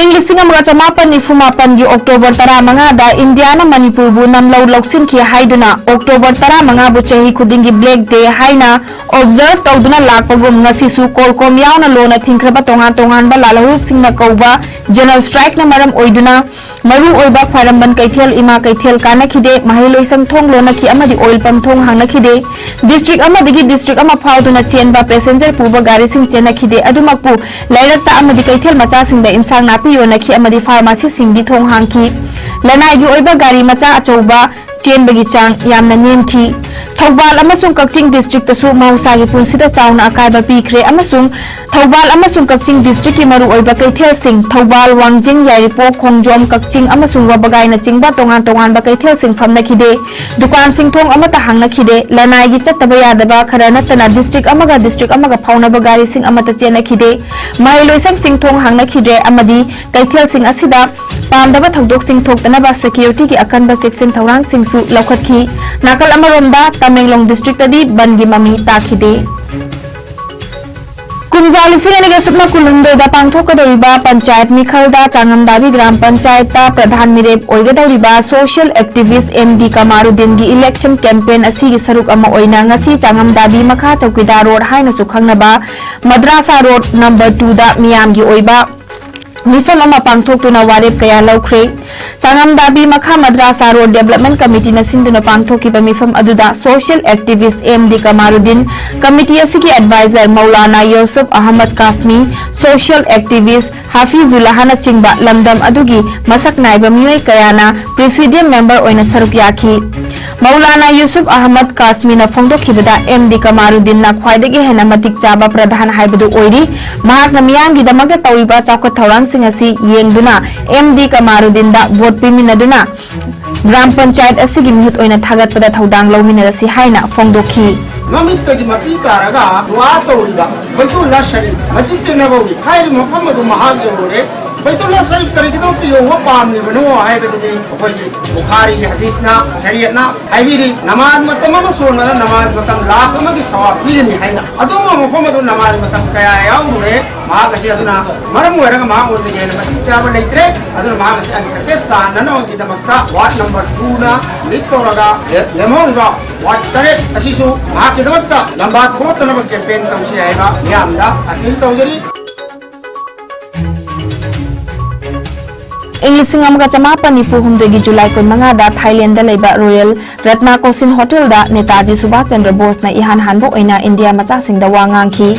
English October 15 da India na Manipur bu namlau loksin ki haiduna October 15 bu chahi khudingi Black Day haina observe tawduna lakpagum ngasi su kolkom yauna lona thingkraba tongan ba lalahu singna kauba general strike na maram oiduna maru oiba khwaramban kaithel ima kaithel kana khide mahiloi sang thong lona ki amadi oil pump thong hangna khide district amadigi district ama phauduna chenba passenger puba gari sing chena khide adumakpu lairakta amadi kaithel macha singda insang napi yona ki amadi pharmacy singdi thong hangki lanai gi oiba gari macha achouba chenbagi chang yamna nemki Thawbal amasung Kakching district tasu mahausa gi punsida chauna akaiba pikre amasung Thawbal amasung Kakching district ki maru oiba kaithel sing Thawbal Wangjing Yairipo Khongjom Kakching amasung Wabagai na chingba tongan ba kaithel sing famna khide dukan sing thong amata hangna khide lanai gi chattaba yadaba khara natana district amaga phauna ba gari sing amata chena khide mailoi sing thong hangna khide amadi kaithel sing asida pamdaba thokdok sing thoktana ba security ki akanba section thorang sing su laukhatkhi nakal amaromda Tamenglong district tadi bangi mami takhide Kunjali sing ani supna kulundu da pangthok doriba panchayat mikhalda changamdabi gram panchayat ta pradhan mirep oiga doriba social activist MD Kamarudin gi election campaign asi gi saruk ama oina ngasi changamdabi makha chowkidar road haina su khangnaba madrasa road number 2 da miyam gi oiba Mifam ama pangthok tuna warep kaya laukre Changamdabi makha madrasa road development committee na sinduna pangthok ki mifam aduda social activist MD Kamarudin committee asiki advisor Maulana Yusuf Ahmad Kasmi social activist Hafizullah hana chingba lamdam adugi masak naiba miyoi kayana presidium member oina saruk yaki Maulana Yusuf Ahmad Kasmi na phongdokhibada MD Kamarudin na khwaidagi hena matik chaba pradhan haibadu oiri mahak na miyam gi damakta tawriba chawkhat thorang sing asi yengduna MD Kamarudin da vote piminaduna gram panchayat asigi mihut oina thagatpada thodang lawminarasi haina phongdokhi Mamitagi mapitaraga dua tawriba baitul lashari masitna bawi hayr muhammad mahag yore Baitul Sharif tarikidong tiyo wa pam ni banu ay bedini koi Bukhari ki hadis na shariat na ay biri namaz matam masun na namaz matam lakh magi sawab bili hayna adum mo Muhammad namaz matam kaya yaw mure ma kasi aduna maram mo eraga ma urte jena matam chaba leitre aduna ma kasi an katestan na no kita makta ward number 2 na litoraga lemon ga ward tare asisu ma kita makta lambat ko tanam campaign kam si ayba niamda akil tawjari Inglising amaga chamapan ni fuhumdegi July 15 da Thailand da leiba Royal Ratna Kosin Hotel da Netaji Subhash Chandra Bose na ihan hanbo oina India macha sing da wangangki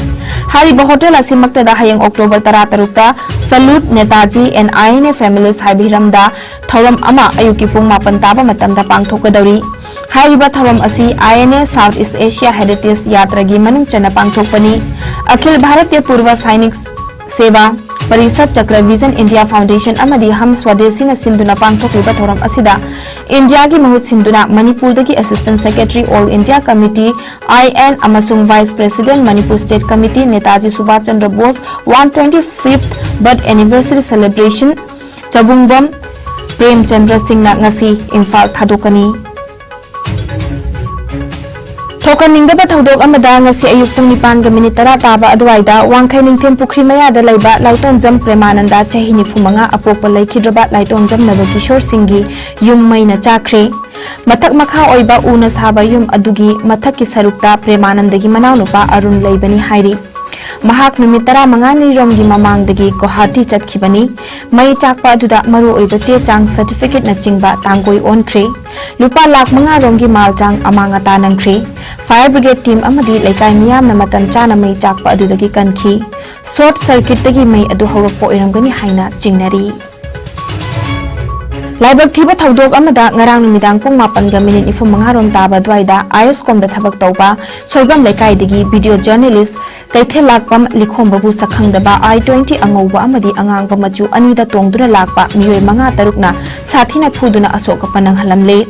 hariba hotel asimakta da hayang October 13 ta Salute Netaji and INA Families Haibiram da thoram ama ayuki pung mapan taba matam da pangthokadauri hariba thoram asi INA South East Asia Heritage Yatra gi maning chana pangthokpani Akhil Bharatiya Purva Sainik Seva Parisad Chakra Vision India Foundation amadi ham swadesi na sinduna pangthokliba thoram asida India gi mahut sinduna Manipur dagi Assistant Secretary All India Committee IN amasung Vice President Manipur State Committee Netaji Subhash Chandra Bose 125th birth anniversary celebration Chabungbam Prem Chandra Singh na ngasi Imphal thadokani Thokan ningdaba thodok amada ngasi ayuk pung 9:10 taba adwaida wangkhai ningthem pukri maya da leiba laiton jam Premananda chahi nifumanga apopa laikhidraba laiton jam naba Kishore Singhi yum maina chakre mathak makha oiba una saba yum adugi mathak ki sarukta Premananda gi manaw nupa Arun leibani hairi mahak numit 15 ni romgi mamangdagi Guwahati chatkhibani mai chakpa aduda maru oiba che chang certificate na chingba tangoi onkhre lupa lakh manga romgi malchang amanga tanangkhre fire brigade team amadi laikai miyam na matam chana mai chakpa adudagi kanki short circuit tagi mai adu hawrakpo oiramgani haina chingnari Laibak thiba thodok amada ngarang numidang pung 4:05 rom taba dwaida ISCOM da thabak tawba soibam laikai dagi video journalist Kaithel lakpam likhom babu sakhangdaba I-20 angauba amadi angang machu ani da tongduna lakpa miyoi manga tarukna sathina phuduna asoka panang halamle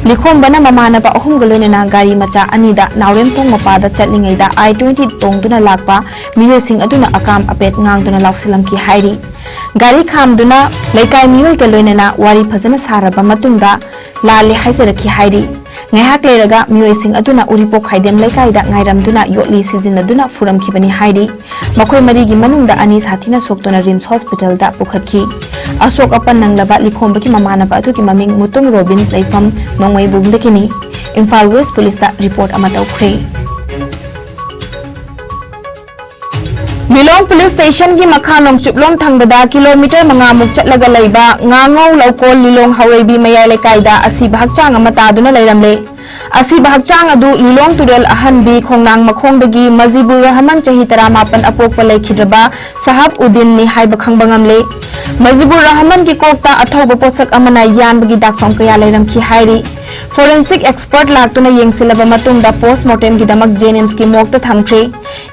likhom bana mamana ba ahum galone na gari macha ani da naurem tong mapa da chatlingai da I-20 tongduna lakpa miyoi sing aduna akam apet ngangduna lausilam ki hairi gari khamduna laikai miyoi ka loine na wari phajana saraba matungda lale haizaraki hairi ngahak leiraga mioising aduna uripok khaidem lekai da ngairamduna yotli sizinaduna furamkhibani hairi makhoi mari gi manungda ani sathina soktona rims hospital da pukhatki asok apan nanglaba likhombaki mamanaba atu ki maming mutung robin leifam nongmai bungdekini Imphal West Police da report ama tawkhre Milong Police Station ki makha nongchuplom thangbada kilometer manga muk chatlaga leiba ngangau lokol lilong hawebi mayai lekai da asi bahakchang ama taduna leiramle asi bahakchang adu lilong turel ahanbi khongnang makhongdagi Mazibur Rahman chahi 18 apokpa leikhidraba Sahab Udin ni haiba khangbangam le Mazibur Rahman ki kokta athauba potsak amana yanbagi dakfam kaya leiramki hairi Forensic expert laktuna yengsilaba matungda postmortem gi damak Jenims ki mokta thangthre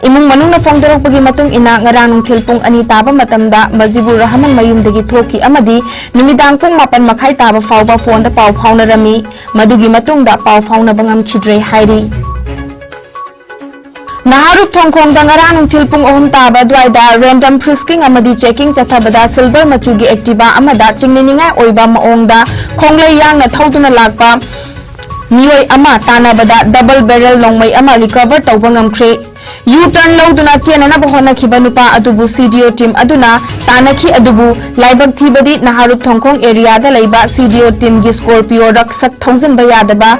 imung manungna phongdorok pagi matung ina ngarang thilpung ani taba matamda Mazibur Rahman mayumdagi thoki amadi numidang pung 8 makhai taba fawba phone da paw phaunarami madugi matungda paw fauna bangam khidre hairi Naharuk Thongkhong da ngarang thilpung ohum taba dwaida random frisking amadi checking chathabada silver machugi activa amada chingniningai oiba maongda khonglei yangna thoduna lakpa Nioi ama tanabada double barrel longmai ama recover tawba ngamkhre U-turn loduna chenana bahona khiba nupa adubu CDO team aduna tanakhi adubu laibak thibadi Naharuk Thongkhong area da leiba CDO team gi Scorpio raksak 1000 bayadaba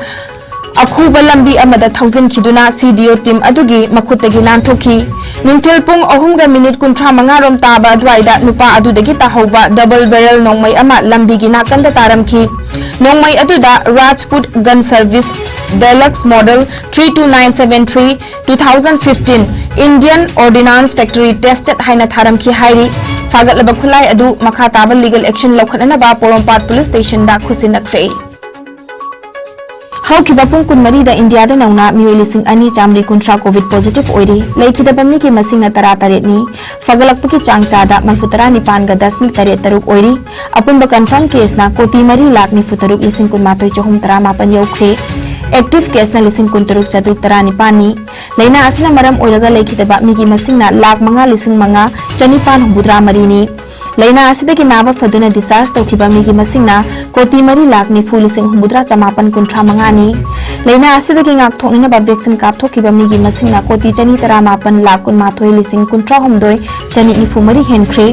akhuba lambi amada 1000 khiduna CDO team adugi makhutagi nanthoki nungthil pung ahum ga minute 35 rom taba dwaida nupa adudagi tahauba double barrel nongmai ama lambi gi nakanda taramki nongmai aduda Rajput Gun Service Deluxe Model 32973 2015 Indian Ordnance Factory tested haina tharamki hairi fagatlaba khulai adu makha taba legal action lokhanana ba Porompat Police Station da khusinakre Haukiba pung kunmari da India da nauna mioi lising ani chamri kuntra COVID positive oiri leikida bami ki masing na tara taret ni fagalakpaki changcha da manfutara nipan ga 10 taruk oiri apun ba confirm case na koti mari lak ni futaruk lising kun matoi chahum tara mapan yaukre active case na lising kun taruk chatuk tara nipan ni leina asina maram oiraga leikida ba mi ki masing na lak manga lising manga chanipan hubudra mari ni Laina asidagi naba faduna discharge tawkiba migi masingna koti mari lakni fu lising humudra chamapan kuntra mangani Laina asidagi ngak thoknina ba vaccine kap thokiba migi masingna koti chani tara mapan lak kun mathoi lising kuntra humdoi chani ni fu mari henkhre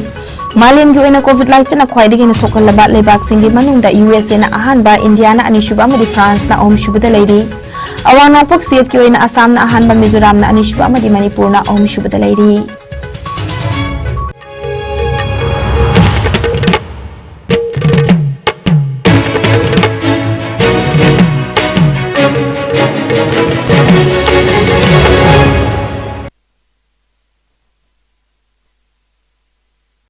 Malim gi oina COVID lai chana khwaidagi na sokalaba lebak singi manungda USA na ahan ba India na ani shuba madi France na om shubada leiri Awang nongpok siyat ki oina Assam na ahan ba Mizoram na ani shuba madi Manipur na om shubada leiri